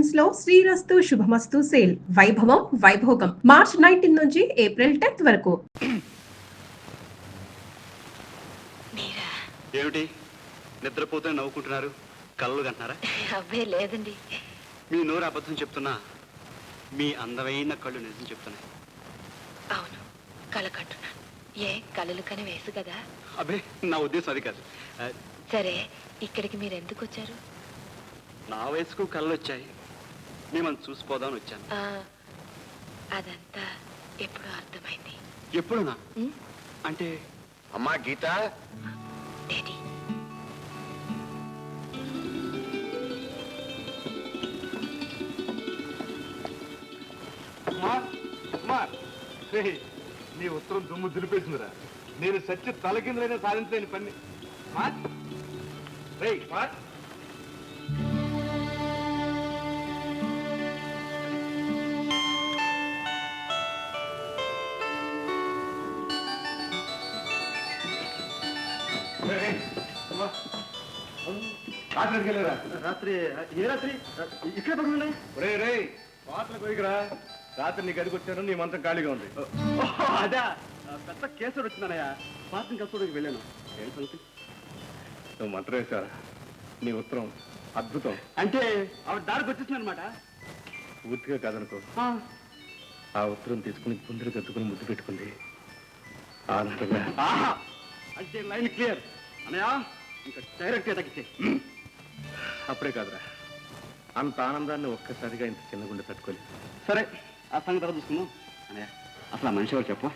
Collections లో శ్రీరస్తు శుభమస్తు sale వైభవం Vaibhogam March 19 నుంచి ఏప్రిల్ 10th వరకు. ఏమిటి నిద్రపోతే నవ్వుకుంటున్నారు? కళ్ళు కంటున్నారా? అబ్బే లేదండి. మీ నోరు అబద్ధం చెప్తున్నా, మీ అందమైన కళ్ళు నిజం చెప్తున్నాయి. అవును, కళ కంటున్నాను. ఏ కళలు కని వేసు కదా? అబ్బే, నా ఉద్దేశం అది కాదు. సరే, ఇక్కడికి మీరు ఎందుకు వచ్చారు? నా వయసుకు కళ్ళు వచ్చాయి, మిమ్మల్ని చూసిపోదామని వచ్చాను. అదంతా ఎప్పుడు అర్థమైంది. ఎప్పుడునా? అంటే అమ్మా గీత, డాడీ నీ ఉత్తరం దుమ్ము దులిపేసిందిరా. నేను సత్య తలకిందులైనా సాధించలేని పని. రాత్రికి వెళ్ళారా? రాత్రి ఏ రాత్రి? ఇక్కడ పడుకున్నాయి. రే పాటలు పోయికరా. రాత్రి నీకు అదిగొచ్చాను, నీ మంత్రం ఖాళీగా ఉంది. అదా పెద్ద కేసుడు వచ్చిందనయ్యా. పాత్రం కలుసుకోవడానికి వెళ్ళాను. ఏం సంగతి? నువ్వు మంత్రం వేశారా? నీ ఉత్తరం అద్భుతం. అంటే ఆవిడ దారికి వచ్చేసింది అనమాట. పూర్తిగా కాదనుకో. ఆ ఉత్తరం తీసుకుని గుండెలు కత్తుకుని ముద్దు పెట్టుకుంది. ఆనందంగా. అంటే లైన్ క్లియర్ అనయా. ఇంకా డైరెక్ట్ తగ్గితే అప్పుడే కాదురా, అంత ఆనందాన్ని ఒక్కసారిగా ఇంత చిన్న గుండె తట్టుకోలేదు. సరే, ఆ సంగతి తర్వాత చూసుకుందాం. అనయా, అసలు ఆ మనిషి ఎవరు చెప్పు.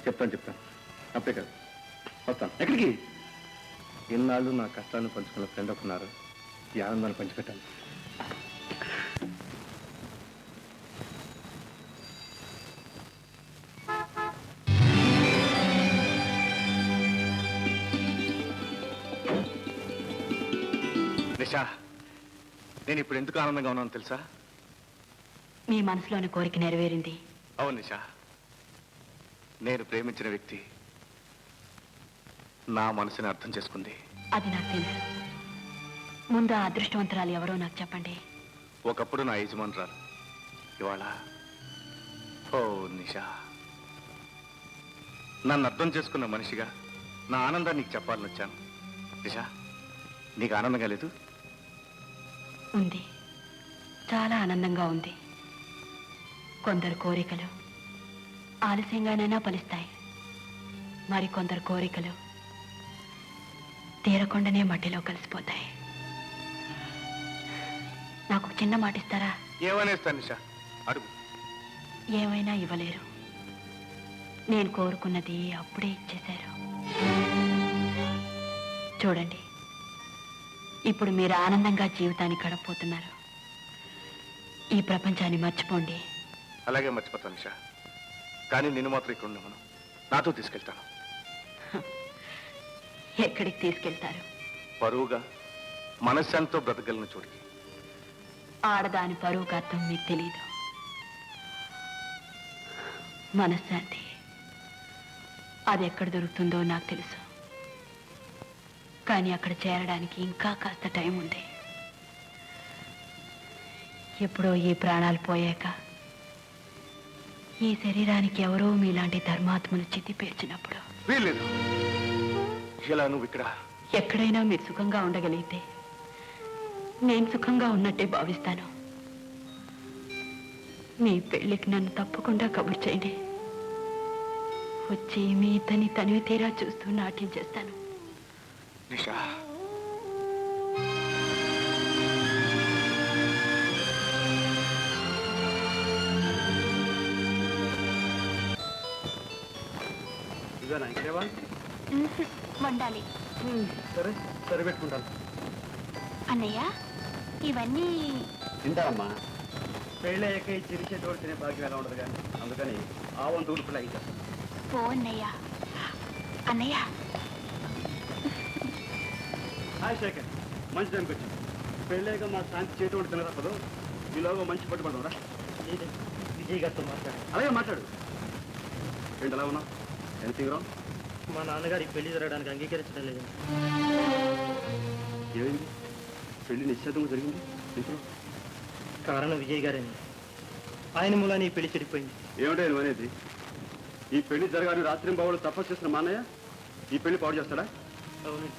చెప్తాను. అప్పుడే కాదు, వస్తాను. ఎక్కడికి? ఇన్నాళ్ళు నా కష్టాన్ని పంచుకున్న ఫ్రెండ్ ఒకన్నారు. ఈ ఆనందాన్ని పంచిపెట్టాను. నిషా, నేను ఇప్పుడు ఎందుకు ఆనందంగా ఉన్నాను తెలుసా? మీ మనసులోని కోరిక నెరవేరింది. అవును నిషా, నేను ప్రేమించిన వ్యక్తి నా మనసుని అర్థం చేసుకుంది. అది నాకు తెలుసు. ముందు ఆ అదృష్టవంతురాలు ఎవరో నాకు చెప్పండి. ఒకప్పుడు నా యజమానురాలు, ఇవాళ ఓ నిషా, నన్ను అర్థం చేసుకున్న మనిషిగా నా ఆనందాన్ని నీకు చెప్పాలని వచ్చాను. నిషా, నీకు ఆనందంగా లేదు? ఉంది, చాలా ఆనందంగా ఉంది. కొందరు కోరికలు ఆలస్యంగానైనా ఫలిస్తాయి, మరికొందరు కోరికలు తీరకుండానే మట్టిలో కలిసిపోతాయి. నాకు ఒక చిన్న మాట ఇస్తారా? ఏమనేస్తాను నిషా, అడుగు. ఏమైనా ఇవ్వలేరు. నేను కోరుకున్నది అప్పుడే ఇచ్చేశారు. చూడండి, ఇప్పుడు మీరు ఆనందంగా జీవితాన్ని గడపబోతున్నారు. ఈ ప్రపంచాన్ని మర్చిపోండి. అలాగే మర్చిపోతాను నిషా, కానీ నిన్ను మాత్రం ఇక్కడ ఉండమను. నాతో తీసుకెళ్తాను. ఎక్కడికి తీసుకెళ్తారు? పరువుగా మనశ్శాంతితో బ్రతకగలను చూడికి. ఆడదాని పరువుకు అర్థం మీకు తెలీదు. మనశ్శాంతి అది ఎక్కడ దొరుకుతుందో నాకు తెలుసు, కానీ అక్కడ చేరడానికి ఇంకా కాస్త టైం ఉంది. ఎప్పుడో ఈ ప్రాణాలు పోయాక ఈ శరీరానికి ఎవరో మీలాంటి ధర్మాత్మలు చితి పేర్చినప్పుడు వీల్లేదు. ఇలా నువ్వు ఇక్కడ ఎక్కడైనా మీరు సుఖంగా ఉండగలిగితే నేను సుఖంగా ఉన్నట్టే భావిస్తాను. మీ పెళ్లికి నన్ను తప్పకుండా కబుర్ చేయండి. వచ్చి మీ ఇద్దరిని తనివి తీరా చూస్తూ నాట్యం చేస్తాను. నిషా, ఇదేనా ఇంకేవా? వండాలి. సరే సరే, పెట్టుకుంటాను. అన్నయ్య, ఇవన్నీ తింటారమ్మా. పెళ్ళయ్యాక ఈ చిరిచేటోడు తినే భాగ్యం ఎలా ఉండదు కానీ, అందుకని ఆ వంతు ఉడుపులు అయితే. పో అన్నయ్య. అన్నయ్య, హాయ్ శేఖర్, మంచి టైంకి వచ్చాను. పెళ్ళయ్యాక మా శాంతి చేతోడు తినరాదు. ఈలోగా మంచి పట్టుబడరా. విజయ్ గారితో మాట్లాడు. అలాగే మాట్లాడు. ఏంటి ఎలా ఉన్నావు? ఎంత తీవ్రం? మా నాన్నగారి పెళ్లి జరగడానికి అంగీకరించడం లేదు. ఏమైంది? పెళ్లి నిశ్చితంగా జరిగింది. ఇంట్లో కారణం విజయ్ గారేనండి. ఆయన మూలాన్ని ఈ పెళ్లి చెడిపోయింది. ఏమిటో నువ్వు అనేది? ఈ పెళ్లి జరగాలని రాత్రి బావులు తపస్సు చేసిన మా అన్నయ్య ఈ పెళ్లి పాడు చేస్తాడా? అవునండి.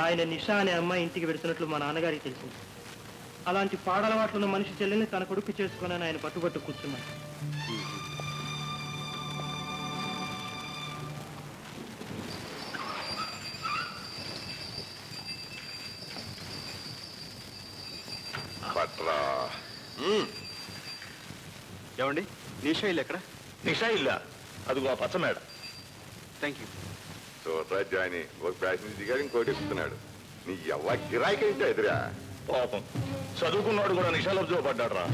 ఆయన నిషా అనే అమ్మాయి ఇంటికి పెడుతున్నట్లు మా నాన్నగారికి తెలిసింది. అలాంటి పాడలవాట్లున్న మనిషి చెల్లెల్ని తన కొడుకు చేసుకుని ఆయన పట్టుబట్టు కూర్చున్నాడు. ఏమండి నిషా ఇల్లు ఎక్కడ? నిషా ఇల్లా? అదిగో ఆ పచ్చ మేడ. Thank you. చూడరా జాయిని, ఒక ప్యాసింజర్ దిగాడు, ఇంకోటి ఎక్కుతున్నాడు. నీ ఎవ్వ గిరాయికి ఏంటో ఎదురా? పాపం చదువుకున్నాడు కూడా నిషాలో పడ్డాడు రా.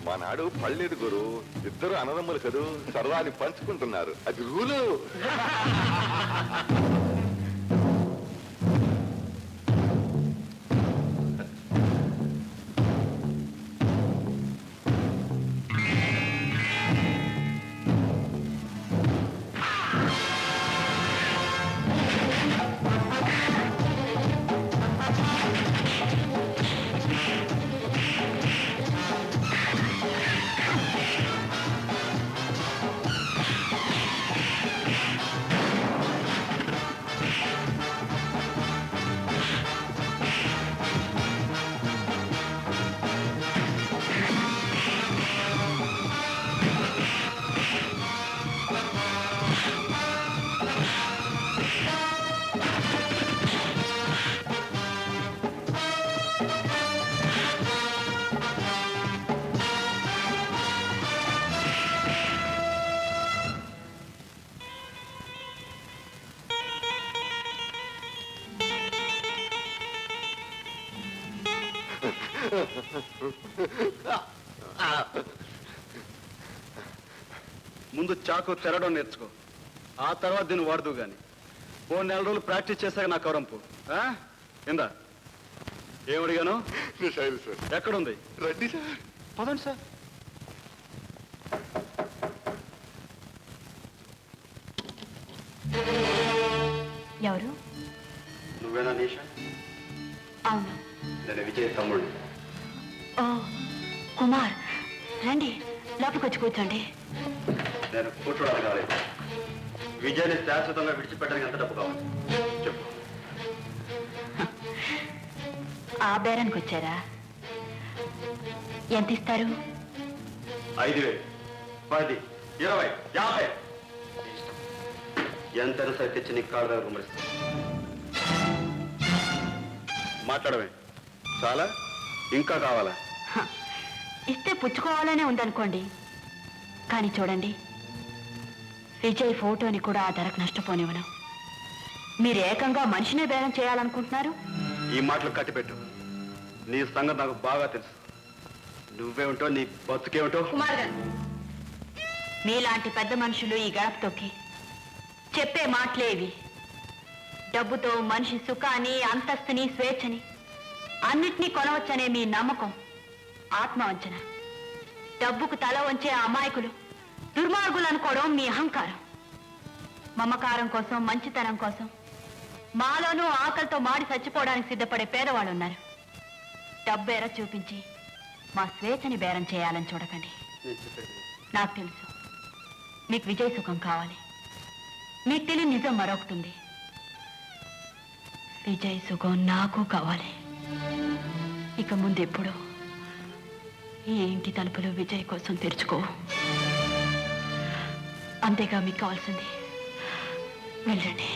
మా నాడు పళ్ళేదు గురు, ఇద్దరు అన్నదమ్ములు కదూ, సరదాని పంచుకుంటున్నారు, అది రూలు. ముందు చాకు తెరడం నేర్చుకో, ఆ తర్వాత దీన్ని వాడుతూ గాని. ఓ 4 రోజులు ప్రాక్టీస్ చేశాక నా కవరంపు ఇందా. ఏమడిగాను? నిషాయిలు సార్. ఎక్కడుంది? రండి సార్. పదండి సార్. ఎవరు? నువ్వేనా నిషా? అవును. నేను విజయ్ తమ్ముడు. ఓ కుమార్, రండి లోపలికి వచ్చి కూర్చోండి. నేను కూర్చోడానికి రాలేదు. విజయాన్ని శాశ్వతంగా విడిచిపెట్టడానికి ఎంత డబ్బు కావాలి చెప్పు. ఆ బేరానికి వచ్చారా? ఎంత ఇస్తారు? 5,000, 10, 20, 50 ఎంతైనా సరే తెచ్చి నీ కాళ్ళ దగ్గర కుమరిస్తా. మాట్లాడమే చాలా? ఇంకా కావాలా? ఇస్తే పుచ్చుకోవాలనే ఉందనుకోండి, కానీ చూడండి, విజయ్ ఫోటోని కూడా ఆ ధరకు నష్టపోనివ్వను. మీరు ఏకంగా మనిషినే బేరం చేయాలనుకుంటున్నారు. ఈ మాటలు కట్టిపెట్టు. నీ సంగతి నాకు బాగా తెలుసు. నువ్వేమిటో, నీ బతుకేమిటో. కుమార్ గారు, మీలాంటి పెద్ద మనుషులు ఈ గడప తొక్కి చెప్పే మాటలే ఇవి. డబ్బుతో మనిషి సుఖాన్ని, అంతస్తుని, స్వేచ్ఛని అన్నిటినీ కొనవచ్చనే మీ నమ్మకం ఆత్మవంచన. డబ్బుకు తల వంచే అమాయకులు దుర్మార్గులు అనుకోవడం మీ అహంకారం. మమకారం కోసం, మంచితనం కోసం మాలోనూ ఆకలితో మాడి చచ్చిపోవడానికి సిద్ధపడే పేదవాళ్ళు ఉన్నారు. డబ్బేర చూపించి మా స్వేచ్ఛని బేరం చేయాలని చూడకండి. నాకు తెలుసు మీకు విజయ్ సుఖం కావాలి. మీకు తెలియని నిజం మరొకటుంది. విజయ్ సుఖం నాకు కావాలి. ఇక ముందు ఎప్పుడు ఈ ఇంటి తలుపులు విజయ్ కోసం తెరుచుకో. అంతేగా మీకు కావాల్సింది. వెళ్ళండి.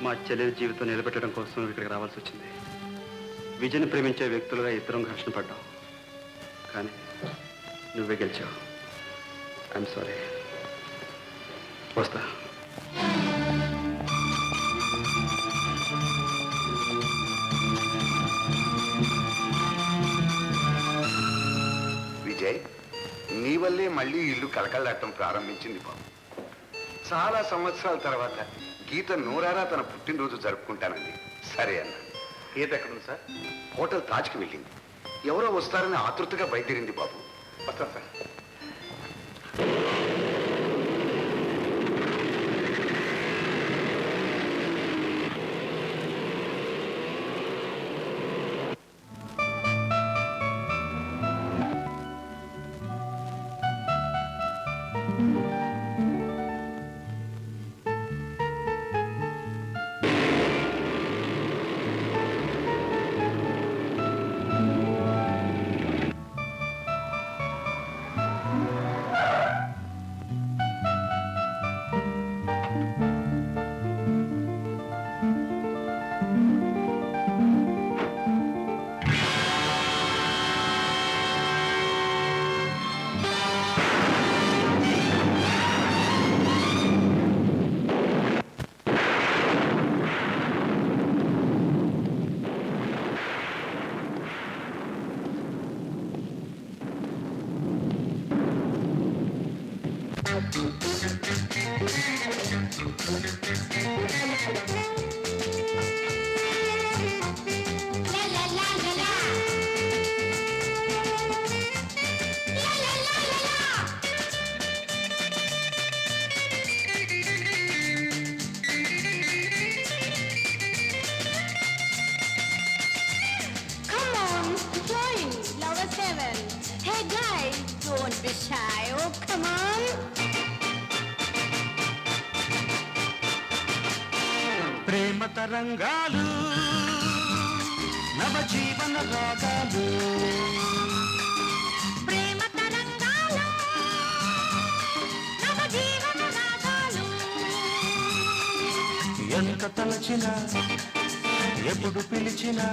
మా చెల్లెలి జీవితం నిలబెట్టడం కోసం ఇక్కడికి రావాల్సి వచ్చింది. విజయ్ని ప్రేమించే వ్యక్తులుగా ఇద్దరం ఘర్షణ పడ్డాం, కానీ నువ్వే గెలిచావు. I'm sorry. వస్తా. విజయ్, నీ వల్లే మళ్ళీ ఇల్లు కలకళ్ళాటం ప్రారంభించింది బాబు. చాలా సంవత్సరాల తర్వాత గీత నూరారా తన పుట్టినరోజు జరుపుకుంటానండి. సరే అన్న. గీత ఎక్కడుంది సార్? హోటల్ తాజ్కి వెళ్ళింది. ఎవరో వస్తారని ఆతృతగా బయలుదేరింది బాబు. వస్తాను sir. the shy. Oh, come on. ప్రేమ తరంగాలు నవ జీవన రాగాలు ప్రేమ తరంగాలు నవ జీవన రాగాలు ఎంత తలచినా ఎప్పుడు పిలిచినా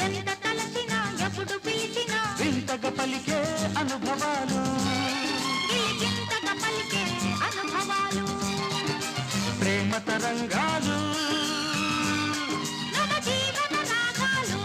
ఎంత తలచినా ఎప్పుడు పిలిచినా వింతగా పలికే అనుభవాలు గిలిగింతగా పలికే అనుభవాలు ప్రేమ తరంగాలు నవ జీవన రాగాలు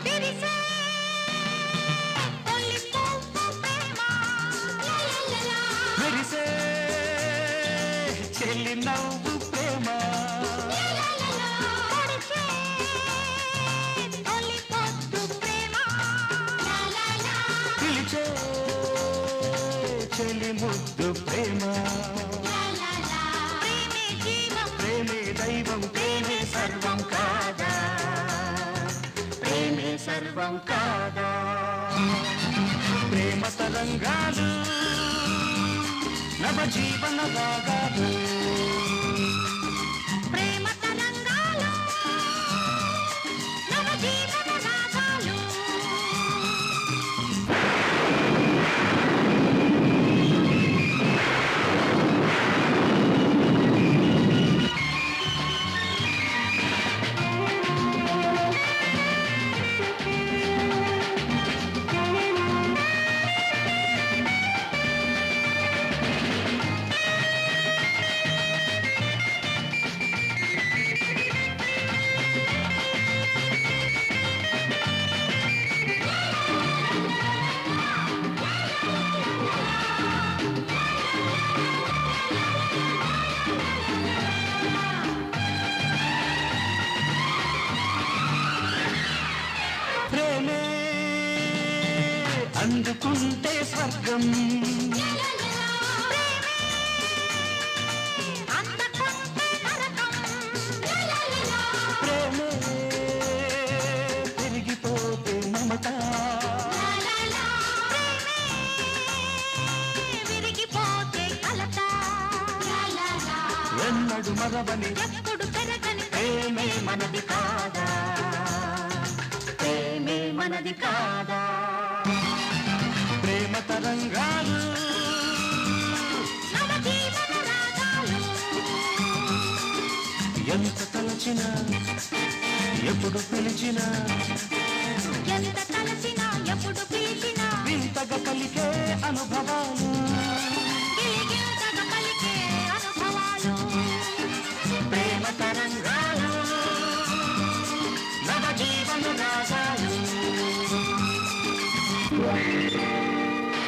విరిసే తొలి పువ్వు ప్రేమ మెరిసే చెల్లి నవ్వు ప్రేమ పొడిచే తొలి పొద్దు ప్రేమ పిలిచే చెల్లి ముద్దు ప్రేమ ప్రేమే జీవం ప్రేమే దైవం ప్రేమే సర్వం కాదా ప్రేమే సర్వం కాదా ప్రేమ తరంగాలు నవ జీవన రాగాలు ప్రేమ తరంగాలు నవ జీవన రాగాలు ప్రేమే అందుకుంటే స్వర్గం అందకుంటే నరకం ప్రేమే పెరిగిపోతే మమత విరిగిపోతే కలత ఎన్నడు మరవని ఎప్పుడు పెరగని ప్రేమే మనది కాదా ప్రేమే మనది కాదా ప్రేమ తరంగాలు నవ జీవన రాగాలు ఎంత తలచినా ఎప్పుడు పిలిచినా ఎంత తలచినా ఎప్పుడు పిలిచినా వింతగా పలికే అనుభవాలు గిలిగింతగా పలికే అనుభవాలు ప్రేమ తరంగాలు నవ జీవన రాగాలు